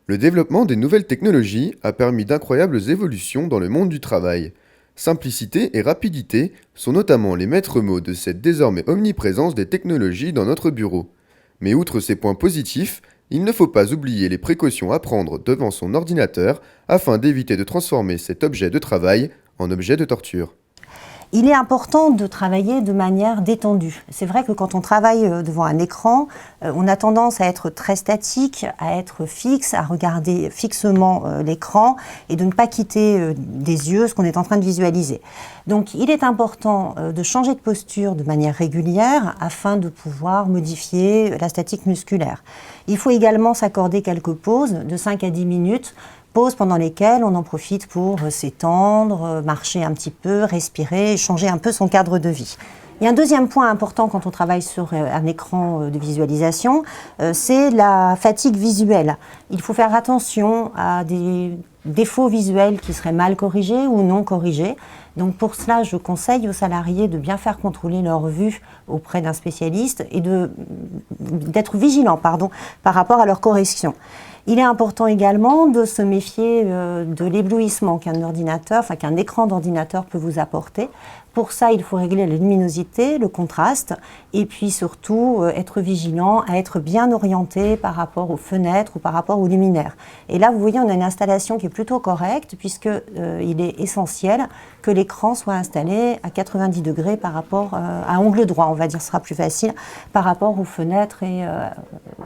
Le développement des nouvelles technologies a permis d'incroyables évolutions dans le monde du travail. Simplicité et rapidité sont notamment les maîtres mots de cette désormais omniprésence des technologies dans notre bureau. Mais outre ces points positifs, il ne faut pas oublier les précautions à prendre devant son ordinateur afin d'éviter de transformer cet objet de travail en objet de torture. Il est important de travailler de manière détendue. C'est vrai que quand on travaille devant un écran, on a tendance à être très statique, à être fixe, à regarder fixement l'écran et de ne pas quitter des yeux ce qu'on est en train de visualiser. Donc il est important de changer de posture de manière régulière afin de pouvoir modifier la statique musculaire. Il faut également s'accorder quelques pauses de 5 à 10 minutes, pauses pendant lesquelles on en profite pour s'étendre, marcher un petit peu, respirer, changer un peu son cadre de vie. Il y a un deuxième point important quand on travaille sur un écran de visualisation, c'est la fatigue visuelle. Il faut faire attention à des défauts visuels qui seraient mal corrigés ou non corrigés. Donc pour cela, je conseille aux salariés de bien faire contrôler leur vue auprès d'un spécialiste et d'être vigilants par rapport à leur correction. Il est important également de se méfier de l'éblouissement qu'un écran d'ordinateur peut vous apporter. Pour ça, il faut régler la luminosité, le contraste, et puis surtout être vigilant à être bien orienté par rapport aux fenêtres ou par rapport aux luminaires. Et là, vous voyez, on a une installation qui est plutôt correcte, puisqu'il est essentiel que l'écran soit installé à 90 degrés par rapport à angle droit, on va dire, ce sera plus facile, par rapport aux fenêtres et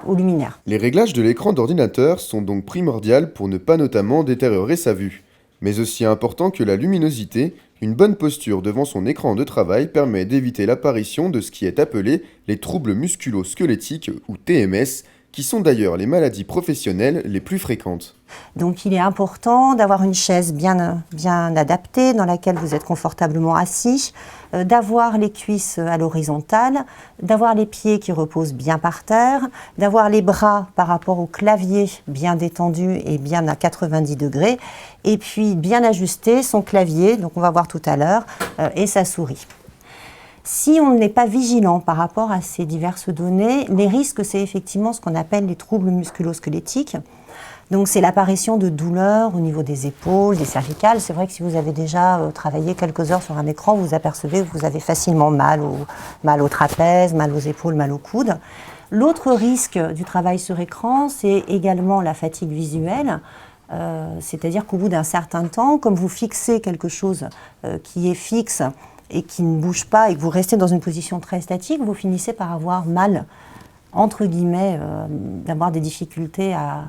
aux luminaires. Les réglages de l'écran d'ordinateur sont donc primordiaux pour ne pas notamment détériorer sa vue. Mais aussi important que la luminosité, une bonne posture devant son écran de travail permet d'éviter l'apparition de ce qui est appelé les troubles musculo-squelettiques ou TMS, qui sont d'ailleurs les maladies professionnelles les plus fréquentes. Donc il est important d'avoir une chaise bien adaptée dans laquelle vous êtes confortablement assis, d'avoir les cuisses à l'horizontale, d'avoir les pieds qui reposent bien par terre, d'avoir les bras par rapport au clavier bien détendus et bien à 90 degrés, et puis bien ajuster son clavier, donc on va voir tout à l'heure, et sa souris. Si on n'est pas vigilant par rapport à ces diverses données, les risques, c'est effectivement ce qu'on appelle les troubles musculo-squelettiques. Donc c'est l'apparition de douleurs au niveau des épaules, des cervicales. C'est vrai que si vous avez déjà travaillé quelques heures sur un écran, vous apercevez que vous avez facilement mal au trapèze, mal aux épaules, mal aux coudes. L'autre risque du travail sur écran, c'est également la fatigue visuelle. C'est-à-dire qu'au bout d'un certain temps, comme vous fixez quelque chose qui est fixe, et qui ne bouge pas et que vous restez dans une position très statique, vous finissez par avoir mal, entre guillemets, d'avoir des difficultés à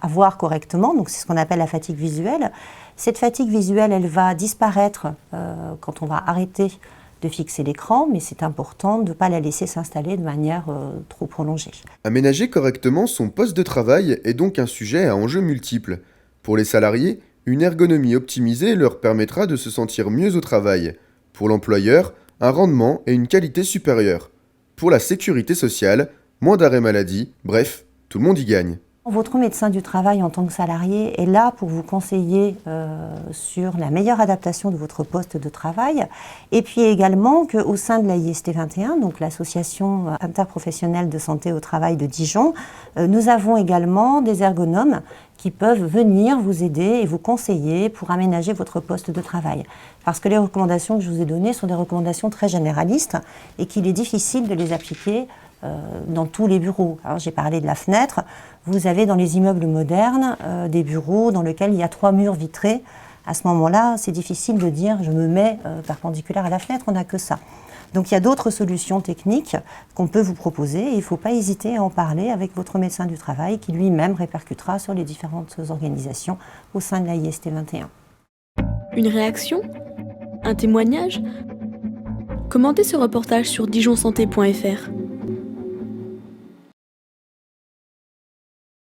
voir correctement. Donc c'est ce qu'on appelle la fatigue visuelle. Cette fatigue visuelle, elle va disparaître quand on va arrêter de fixer l'écran, mais c'est important de ne pas la laisser s'installer de manière trop prolongée. Aménager correctement son poste de travail est donc un sujet à enjeux multiples. Pour les salariés, une ergonomie optimisée leur permettra de se sentir mieux au travail. Pour l'employeur, un rendement et une qualité supérieure. Pour la sécurité sociale, moins d'arrêts maladie, bref, tout le monde y gagne. Votre médecin du travail en tant que salarié est là pour vous conseiller sur la meilleure adaptation de votre poste de travail, et puis également qu'au sein de l'AIST 21, donc l'association interprofessionnelle de santé au travail de Dijon, nous avons également des ergonomes qui peuvent venir vous aider et vous conseiller pour aménager votre poste de travail. Parce que les recommandations que je vous ai données sont des recommandations très généralistes et qu'il est difficile de les appliquer dans tous les bureaux. Alors, j'ai parlé de la fenêtre. Vous avez dans les immeubles modernes des bureaux dans lesquels il y a 3 murs vitrés. À ce moment-là, c'est difficile de dire je me mets perpendiculaire à la fenêtre, on n'a que ça. Donc il y a d'autres solutions techniques qu'on peut vous proposer et il ne faut pas hésiter à en parler avec votre médecin du travail qui lui-même répercutera sur les différentes organisations au sein de l'AIST 21. Une réaction? Un témoignage? Commentez ce reportage sur dijonsanté.fr.